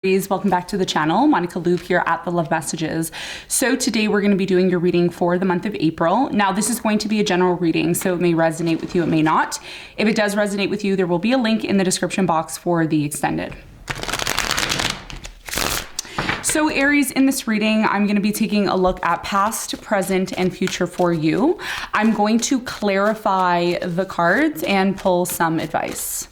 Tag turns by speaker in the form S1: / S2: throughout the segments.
S1: Welcome back to the channel. Monica Loop here at The Love Messages. So today we're going to be doing your reading for the month of April. Now this is going to be a general reading, so it may resonate with you, it may not. If it does resonate with you, there will be a link in the description box for the extended. So Aries, in this reading, I'm going to be taking a look at past, present, and future for you. I'm going to clarify the cards and pull some advice.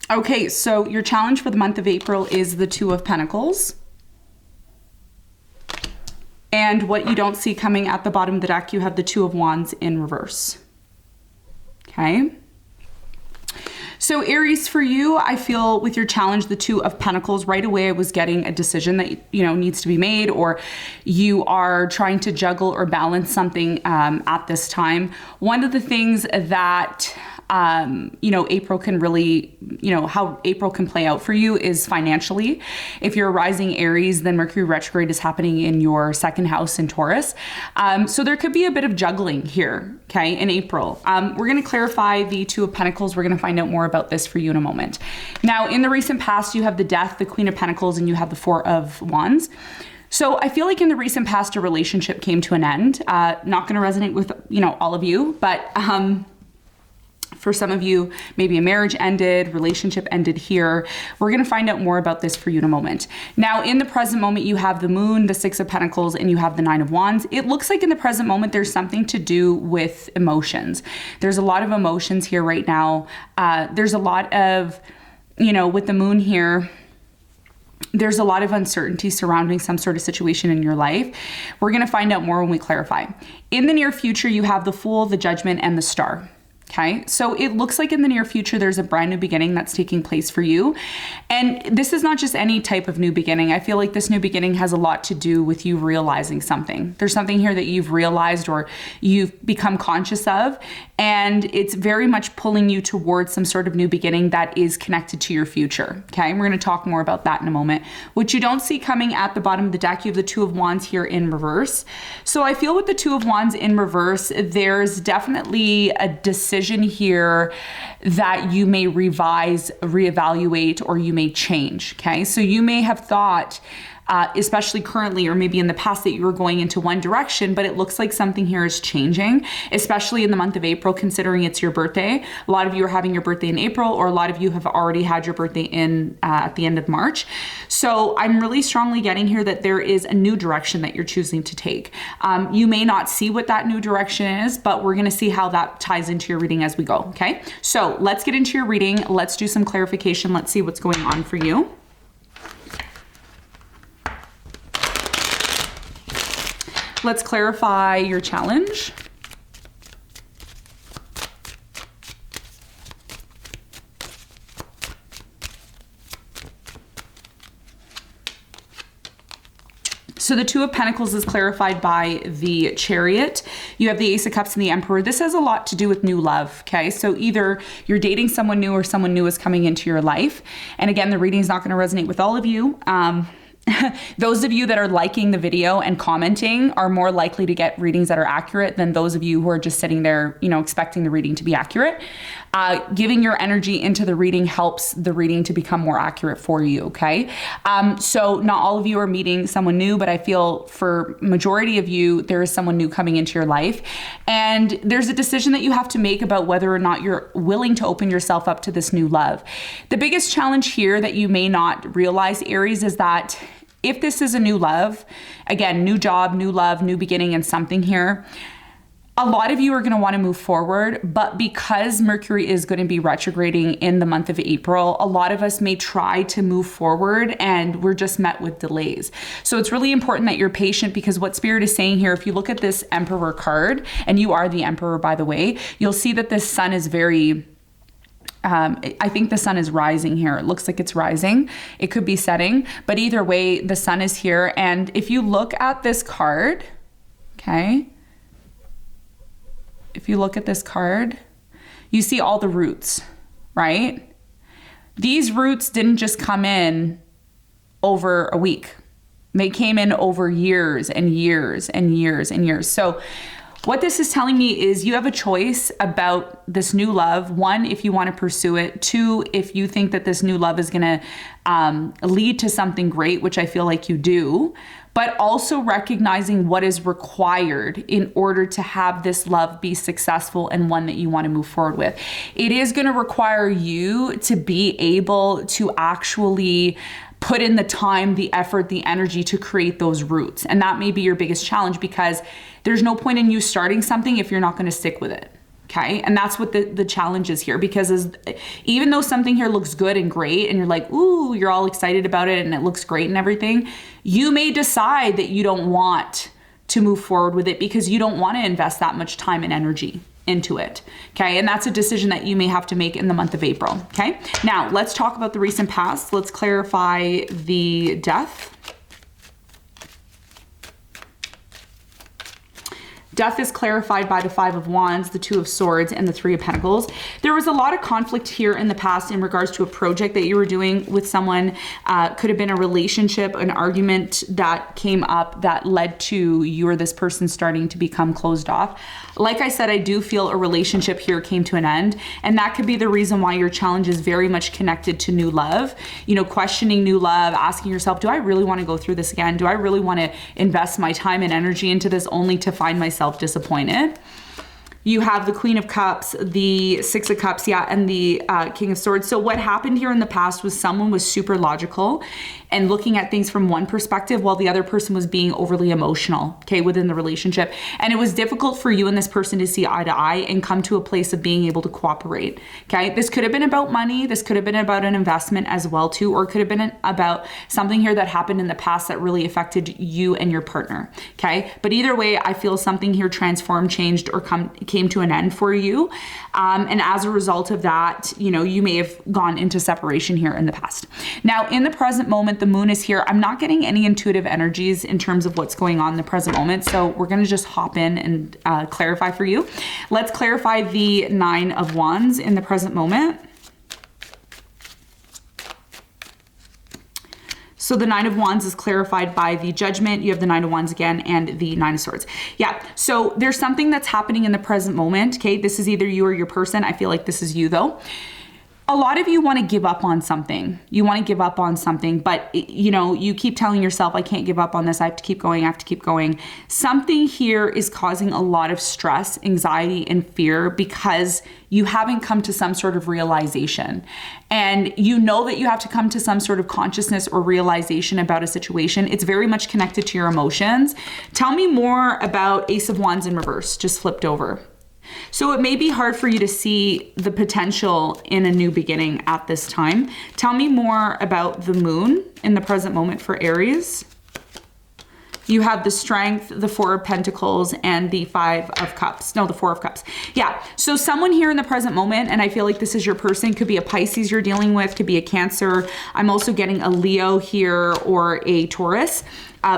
S1: Okay, so your challenge for the month of April is the Two of Pentacles. And what you don't see coming at the bottom of the deck, you have the Two of Wands in reverse. Okay. So Aries, for you, I feel with your challenge, the Two of Pentacles, right away I was getting a decision that, needs to be made, or you are trying to juggle or balance something at this time. One of the things that April can really, how April can play out for you is financially. If you're a rising Aries, then Mercury retrograde is happening in your second house in Taurus. So there could be a bit of juggling here, okay, in April. We're going to clarify the Two of Pentacles. We're going to find out more about this for you in a moment. Now, in the recent past, you have the Death, the Queen of Pentacles, and you have the Four of Wands. So I feel like in the recent past, a relationship came to an end. Not going to resonate with, all of you, but, for some of you, maybe a marriage ended, relationship ended here. We're going to find out more about this for you in a moment. Now, in the present moment, you have the Moon, the Six of Pentacles, and you have the Nine of Wands. It looks like in the present moment, there's something to do with emotions. There's a lot of emotions here right now. There's a lot of, with the Moon here, there's a lot of uncertainty surrounding some sort of situation in your life. We're going to find out more when we clarify. In the near future, you have the Fool, the Judgment, and the Star. Okay, so it looks like in the near future, there's a brand new beginning that's taking place for you. And this is not just any type of new beginning. I feel like this new beginning has a lot to do with you realizing something. There's something here that you've realized or you've become conscious of, and it's very much pulling you towards some sort of new beginning that is connected to your future. Okay, and we're going to talk more about that in a moment. What you don't see coming at the bottom of the deck, you have the Two of Wands here in reverse. So I feel with the Two of Wands in reverse, there's definitely a decision here that you may revise, reevaluate, or you may change. Okay, so you may have thought, especially currently or maybe in the past, that you were going into one direction, but it looks like something here is changing, especially in the month of April, considering it's your birthday. A lot of you are having your birthday in April, or a lot of you have already had your birthday in at the end of March. So I'm really strongly getting here that there is a new direction that you're choosing to take. You may not see what that new direction is, but we're going to see how that ties into your reading as we go. Okay, so let's get into your reading. Let's do some clarification. Let's see what's going on for you. Let's clarify your challenge. So the Two of Pentacles is clarified by the Chariot. You have the Ace of Cups and the Emperor. This has a lot to do with new love, okay? So either you're dating someone new or someone new is coming into your life. And again, the reading is not going to resonate with all of you. Those of you that are liking the video and commenting are more likely to get readings that are accurate than those of you who are just sitting there, expecting the reading to be accurate. Giving your energy into the reading helps the reading to become more accurate for you, okay? So not all of you are meeting someone new, but I feel for majority of you, there is someone new coming into your life. And there's a decision that you have to make about whether or not you're willing to open yourself up to this new love. The biggest challenge here that you may not realize, Aries, is that if this is a new love, again, new job, new love, new beginning, and something here, a lot of you are going to want to move forward, but because Mercury is going to be retrograding in the month of April, a lot of us may try to move forward and we're just met with delays. So it's really important that you're patient, because what Spirit is saying here, if you look at this Emperor card, and you are the Emperor, by the way, you'll see that this sun is very I think the sun is rising here. It looks like it's rising. It could be setting, but either way, the sun is here. And if you look at this card, okay, if you look at this card, you see all the roots, right? These roots didn't just come in over a week. They came in over years and years and years and years. So what this is telling me is you have a choice about this new love. One, if you want to pursue it. Two, if you think that this new love is going to lead to something great, which I feel like you do, but also recognizing what is required in order to have this love be successful and one that you want to move forward with. It is going to require you to be able to actually put in the time, the effort, the energy to create those roots. And that may be your biggest challenge, because there's no point in you starting something if you're not going to stick with it. Okay. And that's what the challenge is here, because even though something here looks good and great and you're like, ooh, you're all excited about it and it looks great and everything, you may decide that you don't want to move forward with it because you don't want to invest that much time and energy into it. Okay. And that's a decision that you may have to make in the month of April. Okay. Now let's talk about the recent past. Let's clarify the Death. Death is clarified by the Five of Wands, the Two of Swords, and the Three of Pentacles. There was a lot of conflict here in the past in regards to a project that you were doing with someone. Could have been a relationship, an argument that came up that led to you or this person starting to become closed off. Like I said, I do feel a relationship here came to an end, and that could be the reason why your challenge is very much connected to new love. You know, questioning new love, asking yourself, do I really want to go through this again? Do I really want to invest my time and energy into this only to find myself disappointed? You have the Queen of Cups, the Six of Cups, and the King of Swords. So what happened here in the past was someone was super logical and looking at things from one perspective while the other person was being overly emotional, okay, within the relationship. And it was difficult for you and this person to see eye to eye and come to a place of being able to cooperate, okay? This could have been about money. This could have been about an investment as well too, or it could have been about something here that happened in the past that really affected you and your partner, okay? But either way, I feel something here transformed, changed, or came to an end for you. And as a result of that, you know, you may have gone into separation here in the past. Now, in the present moment, the moon is here. I'm not getting any intuitive energies in terms of what's going on in the present moment. So we're going to just hop in and clarify for you. Let's clarify the Nine of Wands in the present moment. So the Nine of Wands is clarified by the Judgment. You have the Nine of Wands again and the Nine of Swords. Yeah, so there's something that's happening in the present moment, okay? This is either you or your person. I feel like this is you though. A lot of you want to give up on something. You want to give up on something, but you know, you keep telling yourself, I can't give up on this. I have to keep going. I have to keep going. Something here is causing a lot of stress, anxiety, and fear because you haven't come to some sort of realization. And you know that you have to come to some sort of consciousness or realization about a situation. It's very much connected to your emotions. Tell me more about Ace of Wands in reverse, just flipped over. So it may be hard for you to see the potential in a new beginning at this time. Tell me more about the moon in the present moment for Aries. You have the Strength, the Four of Pentacles, and the Five of Cups. No, the Four of Cups. Yeah, so someone here in the present moment, and I feel like this is your person, could be a Pisces you're dealing with, could be a Cancer. I'm also getting a Leo here or a Taurus.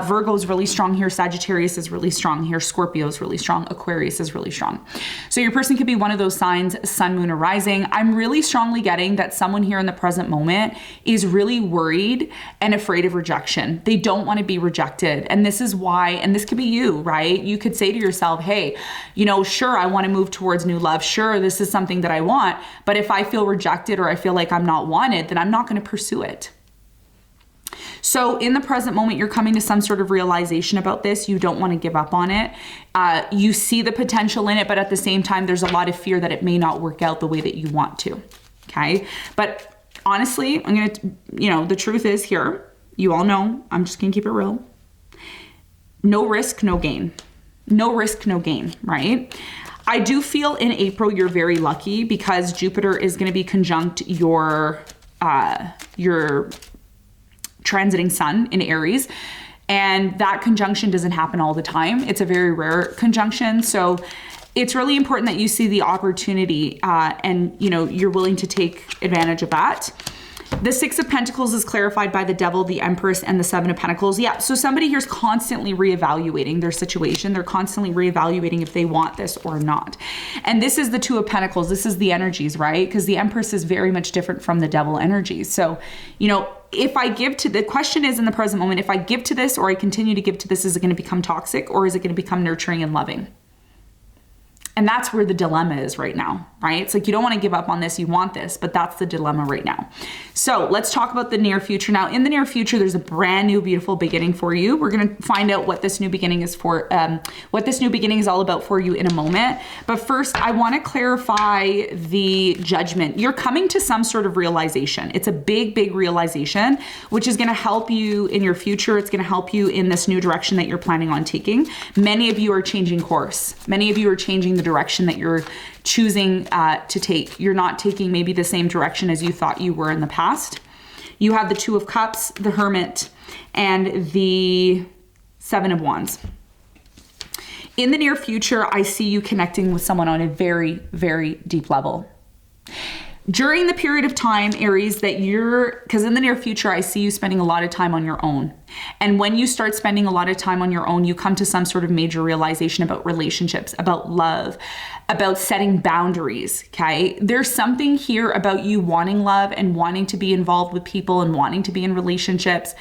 S1: Virgo is really strong here. Sagittarius is really strong here. Scorpio is really strong. Aquarius is really strong. So your person could be one of those signs, sun, moon, or rising. I'm really strongly getting that someone here in the present moment is really worried and afraid of rejection. They don't want to be rejected. And this is why, and this could be you, right? You could say to yourself, hey, you know, sure, I want to move towards new love. Sure, this is something that I want. But if I feel rejected or I feel like I'm not wanted, then I'm not going to pursue it. So in the present moment, you're coming to some sort of realization about this. You don't want to give up on it. You see the potential in it, but at the same time, there's a lot of fear that it may not work out the way that you want to. Okay. But honestly, I'm going to, you know, the truth is here, you all know, I'm just going to keep it real. No risk, no gain. No risk, no gain, right? I do feel in April, you're very lucky because Jupiter is going to be conjunct your transiting sun in Aries. And that conjunction doesn't happen all the time. It's a very rare conjunction. So it's really important that you see the opportunity and, you know, you're willing to take advantage of that. The Six of Pentacles is clarified by the Devil, the Empress, and the Seven of Pentacles. Yeah, so somebody here's constantly reevaluating their situation. They're constantly reevaluating if they want this or not. And this is the Two of Pentacles. This is the energies, right? Because the Empress is very much different from the Devil energies. So, you know, if I give to, the question is in the present moment, if I give to this or I continue to give to this, is it going to become toxic or is it going to become nurturing and loving? And that's where the dilemma is right now, right? It's like you don't want to give up on this, you want this, but that's the dilemma right now. So let's talk about the near future. Now, in the near future, there's a brand new, beautiful beginning for you. We're going to find out what this new beginning is for, what this new beginning is all about for you in a moment. But first, I want to clarify the Judgment. You're coming to some sort of realization. It's a big, big realization, which is going to help you in your future. It's going to help you in this new direction that you're planning on taking. Many of you are changing course. Many of you are changing the direction that you're choosing to take. You're not taking maybe the same direction as you thought you were in the past. You have the Two of Cups, the Hermit, and the Seven of Wands. In the near future, I see you connecting with someone on a very, very deep level. During the period of time, Aries, that because in the near future, I see you spending a lot of time on your own. And when you start spending a lot of time on your own, you come to some sort of major realization about relationships, about love, about setting boundaries, okay? There's something here about you wanting love and wanting to be involved with people and wanting to be in relationships,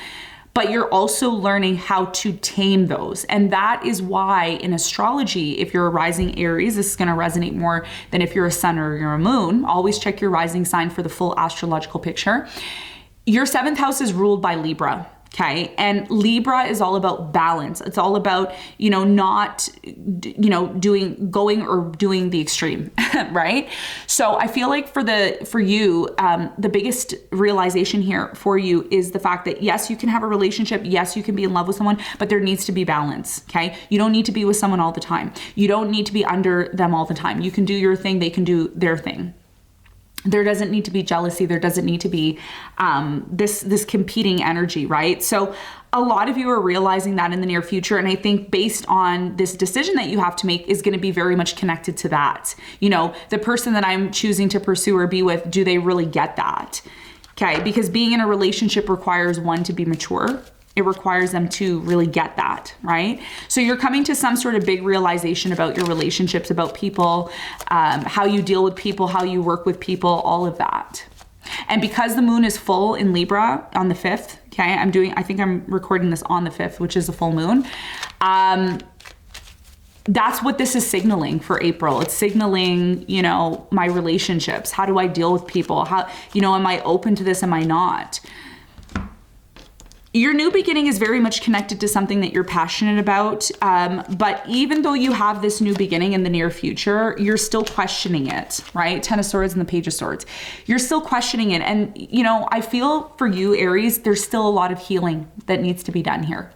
S1: but you're also learning how to tame those. And that is why in astrology, if you're a rising Aries, this is going to resonate more than if you're a sun or you're a moon. Always check your rising sign for the full astrological picture. Your 7th house is ruled by Libra. Okay. And Libra is all about balance. It's all about, you know, not, you know, going or doing the extreme, right? So I feel like for you, the biggest realization here for you is the fact that yes, you can have a relationship. Yes, you can be in love with someone, but there needs to be balance. Okay. You don't need to be with someone all the time. You don't need to be under them all the time. You can do your thing. They can do their thing. There doesn't need to be jealousy. There doesn't need to be this competing energy, right? So a lot of you are realizing that in the near future. And I think based on this decision that you have to make is going to be very much connected to that. You know, the person that I'm choosing to pursue or be with, do they really get that? Okay, because being in a relationship requires one to be mature. It requires them to really get that, right? So you're coming to some sort of big realization about your relationships, about people, how you deal with people, how you work with people, all of that. And because the moon is full in Libra on the 5th, okay, I think I'm recording this on the 5th, which is a full moon. That's what this is signaling for April. It's signaling, you know, my relationships. How do I deal with people? How, you know, am I open to this? Am I not? Your new beginning is very much connected to something that you're passionate about. But even though you have this new beginning in the near future, you're still questioning it, right? 10 of Swords and the Page of Swords. You're still questioning it. And, you know, I feel for you, Aries, there's still a lot of healing that needs to be done here.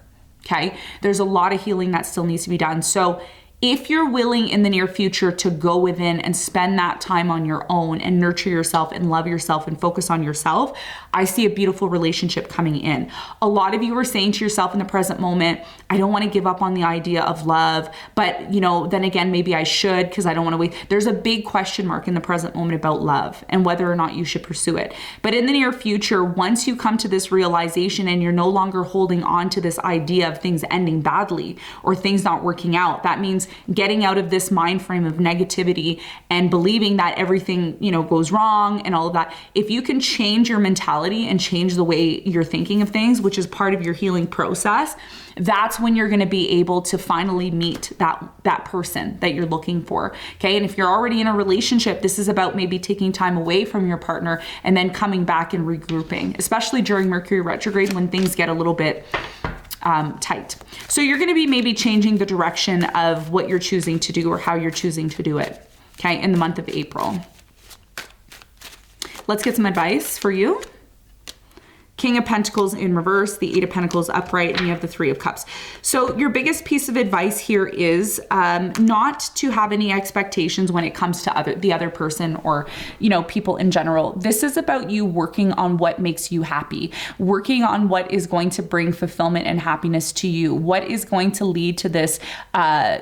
S1: Okay. There's a lot of healing that still needs to be done. So if you're willing in the near future to go within and spend that time on your own and nurture yourself and love yourself and focus on yourself, I see a beautiful relationship coming in. A lot of you are saying to yourself in the present moment, I don't want to give up on the idea of love, but you know, then again, maybe I should because I don't want to wait. There's a big question mark in the present moment about love and whether or not you should pursue it. But in the near future, once you come to this realization and you're no longer holding on to this idea of things ending badly or things not working out, that means getting out of this mind frame of negativity and believing that everything, you know, goes wrong and all of that. If you can change your mentality and change the way you're thinking of things, which is part of your healing process, that's when you're going to be able to finally meet that person that you're looking for. Okay. And if you're already in a relationship, this is about maybe taking time away from your partner and then coming back and regrouping, especially during Mercury retrograde when things get a little bit tight. So you're going to be maybe changing the direction of what you're choosing to do or how you're choosing to do it. Okay. In the month of April. Let's get some advice for you. King of Pentacles in reverse, the Eight of Pentacles upright, and you have the Three of Cups. So your biggest piece of advice here is not to have any expectations when it comes to the other person or, you know, people in general. This is about you working on what makes you happy, working on what is going to bring fulfillment and happiness to you, what is going to lead to this,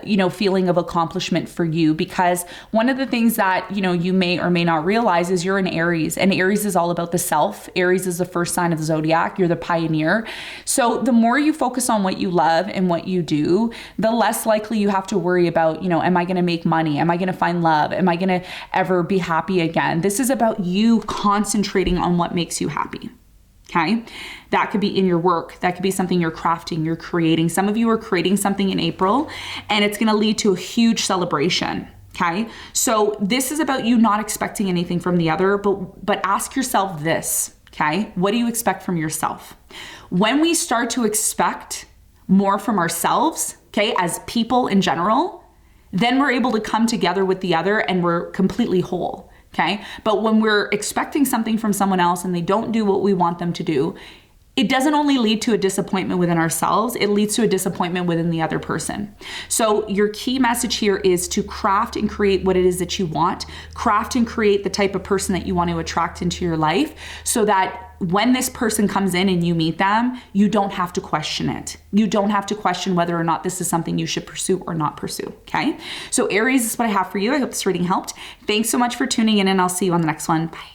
S1: you know, feeling of accomplishment for you. Because one of the things that, you know, you may or may not realize is you're an Aries, and Aries is all about the self. Aries is the first sign of the zodiac. You're the pioneer. So the more you focus on what you love and what you do, the less likely you have to worry about, you know, am I going to make money? Am I going to find love? Am I going to ever be happy again? This is about you concentrating on what makes you happy. Okay. That could be in your work. That could be something you're crafting, you're creating. Some of you are creating something in April, and it's going to lead to a huge celebration. Okay. So this is about you not expecting anything from the other, but ask yourself this. Okay. What do you expect from yourself? When we start to expect more from ourselves, okay, as people in general, then we're able to come together with the other and we're completely whole. Okay. But when we're expecting something from someone else and they don't do what we want them to do, it doesn't only lead to a disappointment within ourselves, it leads to a disappointment within the other person. So your key message here is to craft and create what it is that you want, craft and create the type of person that you want to attract into your life, so that when this person comes in and you meet them, you don't have to question it. You don't have to question whether or not this is something you should pursue or not pursue, okay? So Aries, this is what I have for you. I hope this reading helped. Thanks so much for tuning in, and I'll see you on the next one. Bye.